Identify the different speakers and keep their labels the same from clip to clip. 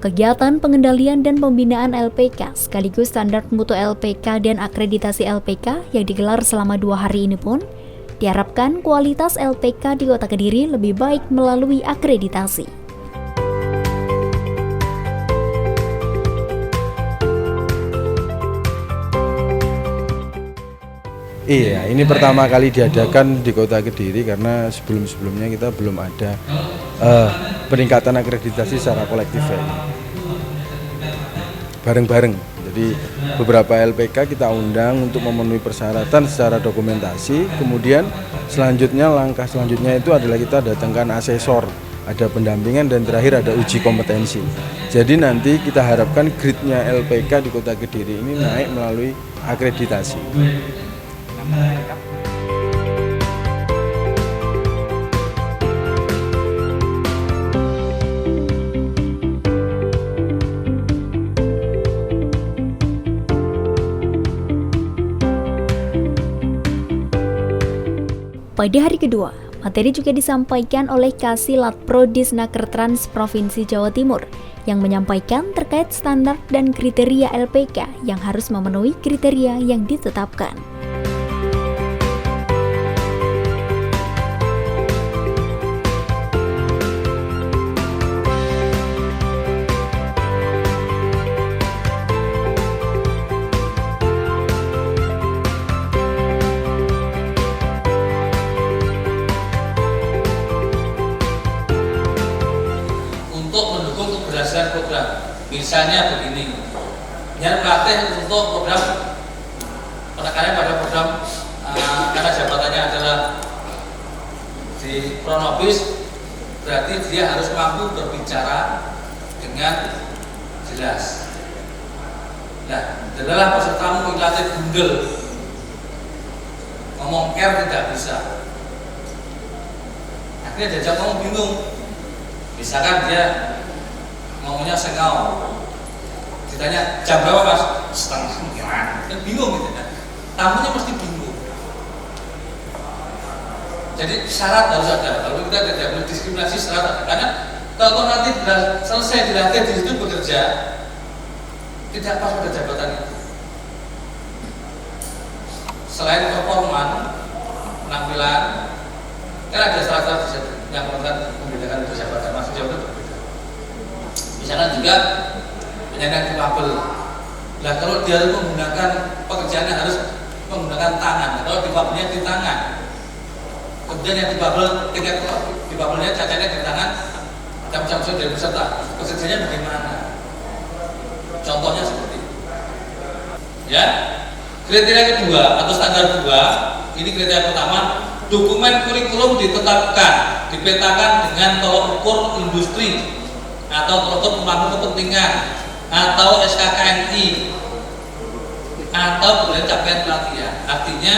Speaker 1: Kegiatan pengendalian dan pembinaan LPK sekaligus standar mutu LPK dan akreditasi LPK yang digelar selama 2 hari ini pun diharapkan kualitas LPK di Kota Kediri lebih baik melalui akreditasi.
Speaker 2: Iya, ini pertama kali diadakan di Kota Kediri karena sebelum-sebelumnya kita belum ada peningkatan akreditasi secara kolektif ya. Bareng-bareng. Jadi beberapa LPK kita undang untuk memenuhi persyaratan secara dokumentasi. Kemudian langkah selanjutnya itu adalah kita datangkan asesor, ada pendampingan dan terakhir ada uji kompetensi. Jadi nanti kita harapkan grade-nya LPK di Kota Kediri ini naik melalui akreditasi.
Speaker 1: Pada hari kedua, materi juga disampaikan oleh Kasih Latpro Disnaker Trans Provinsi Jawa Timur yang menyampaikan terkait standar dan kriteria LPK yang harus memenuhi kriteria yang ditetapkan.
Speaker 3: Untuk mendukung keberhasilan program, misalnya begini, nyari pelatih untuk program penekanan pada program karena jabatannya adalah di Pronobis, berarti dia harus mampu berbicara dengan jelas. Nah, adalah pesertamu pelatih gundel, ngomong tidak bisa, akhirnya diajak ngomong bingung. Misalkan dia ngomongnya sengau, ditanya jam berapa mas? 7:30, kan bingung gitu kan. Tamunya pasti bingung. Jadi syarat harus ada. Kalau kita tidak boleh diskriminasi syarat ada. Karena kalau nanti selesai dilatih di situ bekerja, tidak pas pada jabatan itu. Selain performan, penampilan, kan ada syarat-syarat yang membedakan itu jabatan masuk jabatan berbeda. Misalkan juga penyandang difabel. Nah kalau dia menggunakan pekerjaannya harus menggunakan tangan. Kalau difabelnya di tangan, kemudian yang difabel tingkat difabelnya cacatnya di tangan, macam-macam dari peserta. Pekerjaannya bagaimana? Contohnya seperti itu. Ya, kriteria kedua atau standar 2, ini kriteria pertama. Dokumen kurikulum ditetapkan, dipetakan dengan tolok ukur industri atau tolok ukur pemangku kepentingan atau SKKNI atau kemudian capaian pelatihan. Artinya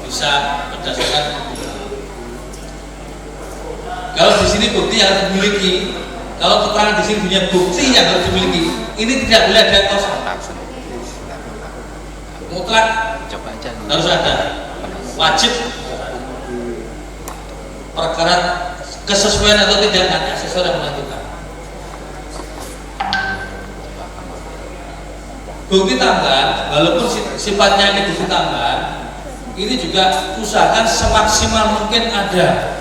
Speaker 3: bisa berdasarkan kalau di sini bukti yang harus dimiliki, kalau keterangan di sini punya bukti yang harus dimiliki, ini tidak boleh ada kosong. Mutlak harus ada, wajib. Perkara kesesuaian atau tidak nanti asesor yang menentukan. Bukti tambahan, walaupun sifatnya ini bukti tambahan, ini juga usahakan semaksimal mungkin ada.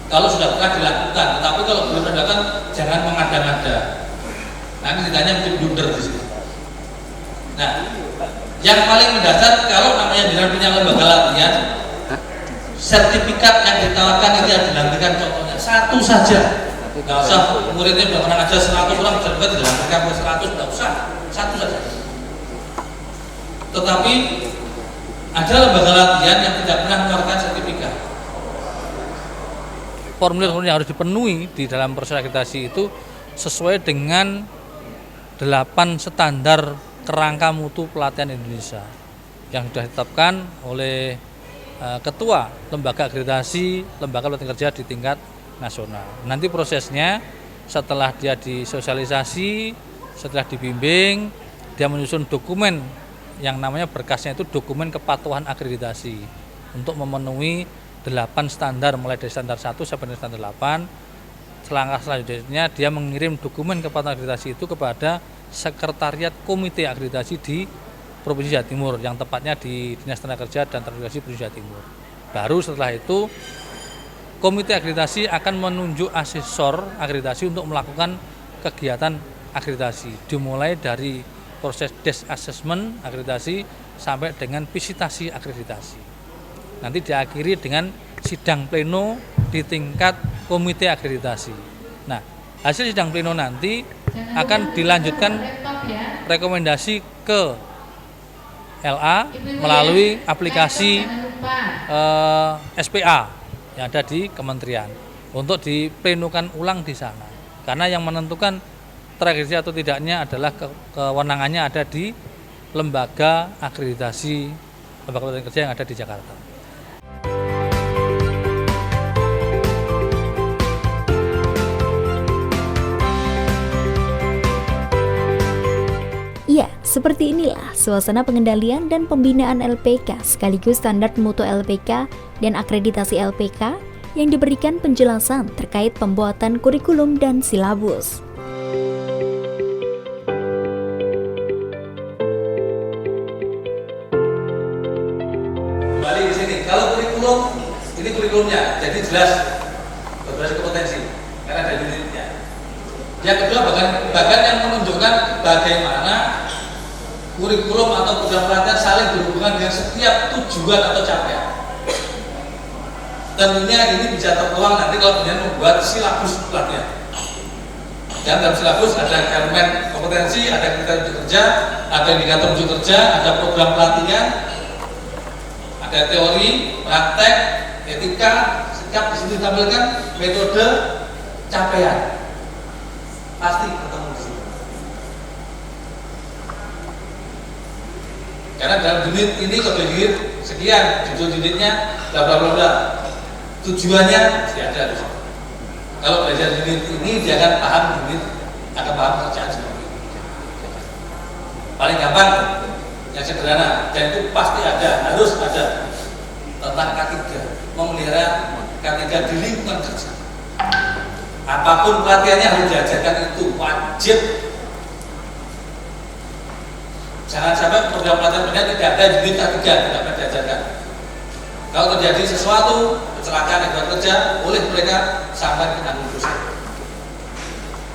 Speaker 3: Kalau sudah pernah dilakukan, tetapi kalau belum dilakukan jangan mengada-ngada. Nanti ditanya mungkin blunder di sini. Nah, yang paling mendasar kalau namanya dirampingnya lembaga latihan, sertifikat yang ditawarkan itu yang dilampirkan contohnya satu saja, nggak usah muridnya udah pernah ngajar 100 orang sertifikat dilampirkan 100, nggak usah, satu saja. Tetapi ada lembaga latihan yang tidak pernah mengeluarkan sertifikat. Formulir yang harus dipenuhi di dalam proses akreditasi itu sesuai dengan 8 standar kerangka mutu pelatihan Indonesia yang sudah ditetapkan oleh Ketua Lembaga Akreditasi Lembaga Pelatihan Kerja di tingkat nasional. Nanti prosesnya setelah dia disosialisasi, setelah dibimbing, dia menyusun dokumen yang namanya berkasnya itu dokumen kepatuhan akreditasi untuk memenuhi 8 standar mulai dari standar 1 sampai standar 8
Speaker 4: Selangkah selanjutnya dia mengirim dokumen kepatuhan akreditasi itu kepada Sekretariat Komite Akreditasi di Provinsi Jawa Timur, yang tepatnya di Dinas Tenaga Kerja dan Transmigrasi Provinsi Jawa Timur. Baru setelah itu Komite Akreditasi akan menunjuk asesor akreditasi untuk melakukan kegiatan akreditasi, dimulai dari proses desk assessment akreditasi sampai dengan visitasi akreditasi. Nanti diakhiri dengan sidang pleno di tingkat komite akreditasi. Nah, hasil sidang pleno nanti akan dilanjutkan rekomendasi ke LA melalui aplikasi SPA yang ada di kementerian untuk diplenokan ulang di sana. Karena yang menentukan terakreditasi atau tidaknya adalah kewenangannya ada di lembaga akreditasi kerja yang ada di Jakarta.
Speaker 1: Ya, seperti inilah suasana pengendalian dan pembinaan LPK sekaligus standar mutu LPK dan akreditasi LPK yang diberikan penjelasan terkait pembuatan kurikulum dan silabus.
Speaker 3: Kembali di sini, kalau kurikulum, ini kurikulumnya, jadi jelas berbasis kompetensi, karena ada unitnya. Yang kedua, bahkan yang menunjukkan bagaimana kurikulum atau program pelatihan saling berhubungan dengan setiap tujuan atau capaian. Tentunya ini bisa tertuang nanti kalau kemudian membuat silabus pelatihan. Dan dalam silabus ada elemen kompetensi, ada kriteria uji kerja, ada indikator uji kerja, ada program pelatihan, ada teori, praktek, etika, sikap, di sini ditampilkan metode capaian. Pasti ketemu di sini. Karena dalam unit ini kode unit sekian, judul unitnya bla bla bla bla. Tujuannya tidak ada di situ. Kalau belajar unit ini dia akan paham unit, akan paham kerjaan seperti ini. Paling gampang, yang sederhana, dan itu pasti ada, harus ada tentang K3, memelihara K3 di lingkungan kerja. Apapun pelatihannya harus diajarkan, itu wajib. Jangan sampai program pelatihan tidak ada unit K3, tidak pernah diajarkan. Kalau terjadi sesuatu kecelakaan akibat kerja, boleh mereka sampai ke tanggung dosa.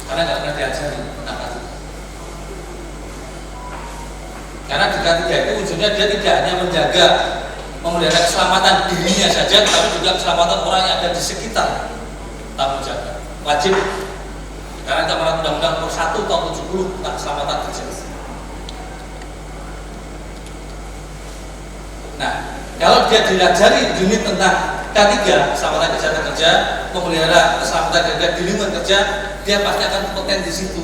Speaker 3: Karena tidak pernah diajari tentang K3. Karena di K3 itu unsurnya dia tidak hanya menjaga, memelihara keselamatan dirinya saja, tapi juga keselamatan orang yang ada di sekitar tanggung jawab. Wajib. Karena kita menurut Undang-Undang Nomor 1 Tahun 70 tentang keselamatan kerja. Nah, kalau dia diajari unit tentang K3, keselamatan kesehatan kerja, memelihara keselamatan kerja di lingkungan kerja, dia pasti akan kompeten di situ,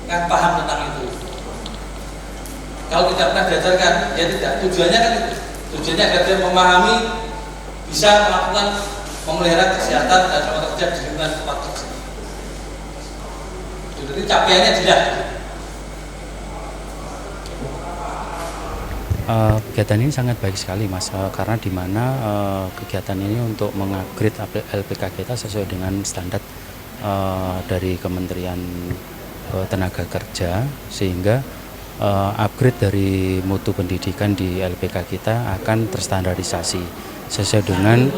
Speaker 3: akan paham tentang itu. Kalau tidak pernah diajarkan, ya tidak. Tujuannya kan itu. Tujuannya agar dia memahami, bisa melakukan memelihara kesehatan dan keselamatan kerja di lingkungan tempat kerja. Jadi capaiannya jelas.
Speaker 5: Kegiatan ini sangat baik sekali, Mas, karena di mana kegiatan ini untuk mengupgrade LPK kita sesuai dengan standar dari Kementerian Tenaga Kerja, sehingga upgrade dari mutu pendidikan di LPK kita akan terstandarisasi sesuai dengan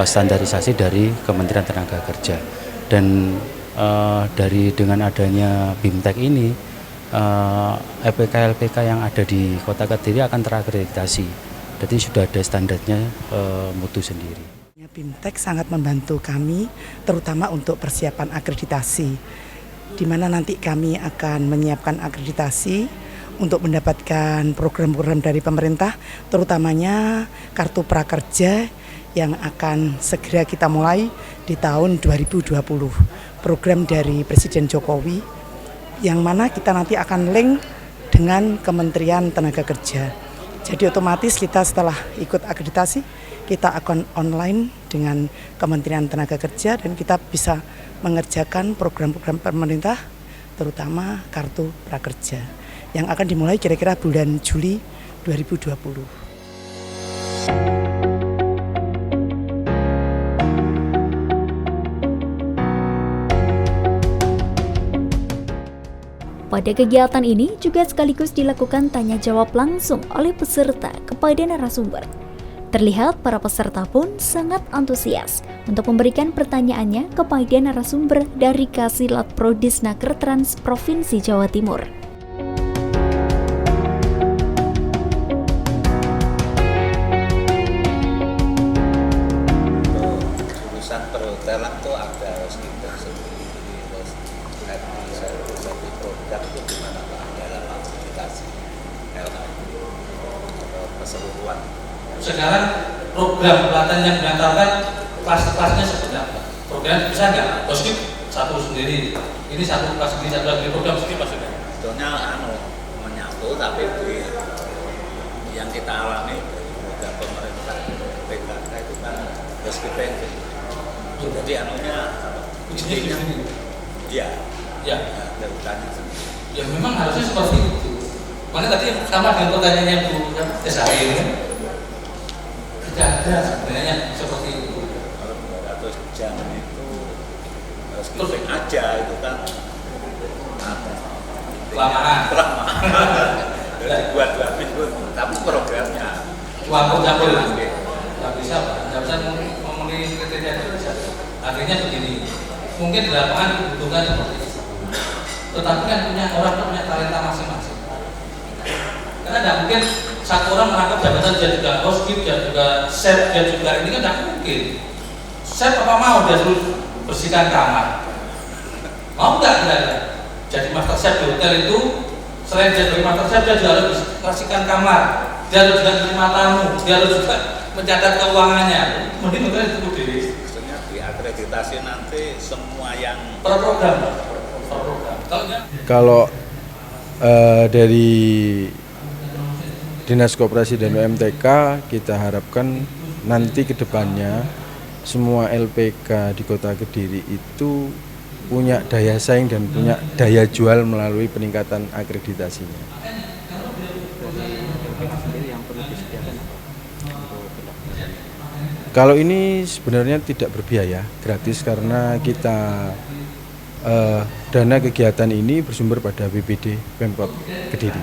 Speaker 5: standarisasi dari Kementerian Tenaga Kerja. Dan dengan adanya BIMTEK ini, LPK yang ada di Kota Kediri akan terakreditasi. Jadi sudah ada standarnya mutu sendiri.
Speaker 6: BIMTEK sangat membantu kami, terutama untuk persiapan akreditasi, di mana nanti kami akan menyiapkan akreditasi untuk mendapatkan program-program dari pemerintah, terutamanya Kartu Prakerja yang akan segera kita mulai di tahun 2020. Program dari Presiden Jokowi, yang mana kita nanti akan link dengan Kementerian Tenaga Kerja. Jadi otomatis kita setelah ikut akreditasi, kita akan online dengan Kementerian Tenaga Kerja dan kita bisa mengerjakan program-program pemerintah, terutama Kartu Prakerja, yang akan dimulai kira-kira bulan Juli 2020.
Speaker 1: Pada kegiatan ini juga sekaligus dilakukan tanya jawab langsung oleh peserta kepada narasumber. Terlihat para peserta pun sangat antusias untuk memberikan pertanyaannya kepada narasumber dari Kasilat Prodisnaker Trans Provinsi Jawa Timur.
Speaker 7: Jurusan perhotelan tuh ada housekeeping sendiri, terus satu produk itu gimana Pak dalam aplikasi LHP keseluruhan.
Speaker 3: Sekarang program pelatihan yang diantarkan kelas-kelasnya seperti apa? Program bisa nggak? Housekeep satu sendiri, ini satu kelas ini satu lagi program sendiri maksudnya?
Speaker 7: Sebetulnya menyatu, tapi yang kita alami program pemerintah PKK itu kan housekeeping. Jadi
Speaker 3: Ujinya sendiri.
Speaker 7: Iya.
Speaker 3: Ya.
Speaker 7: Ada urutannya sendiri.
Speaker 3: Ya memang harusnya seperti itu. Makanya tadi sama dengan pertanyaannya Bu SHI ini, tidak ada sebenarnya seperti itu.
Speaker 7: Kalau 200 jam itu housekeeping aja itu kan
Speaker 3: Kelamaan.
Speaker 7: Jadi buat 2 minggu, tapi programnya
Speaker 3: Campur nggak bisa Pak, nggak bisa memenuhi kriteria itu bisa. Akhirnya begini, mungkin di lapangan kebutuhan seperti itu, tetapi kan orang punya talenta masing-masing. Karena nggak mungkin satu orang merangkap jabatan dia juga housekeep, dia juga chef, dia juga ini kan nggak mungkin. Chef apa mau dia suruh bersihkan kamar? Mau nggak kira-kira? Jadi master chef di hotel itu selain dia jadi master chef, dia juga harus bersihkan kamar, dia harus juga terima tamu, dia harus juga mencatat keuangannya. Mending hotel itu diri.
Speaker 7: maksudnya diakreditasi nanti semua yang
Speaker 3: Per program.
Speaker 2: Kalau dari Dinas Koperasi dan UMTK kita harapkan nanti ke depannya semua LPK di Kota Kediri itu punya daya saing dan punya daya jual melalui peningkatan akreditasinya. Kalau ini sebenarnya tidak berbiaya, gratis karena kita dana kegiatan ini bersumber pada BPD Pemkot Kediri.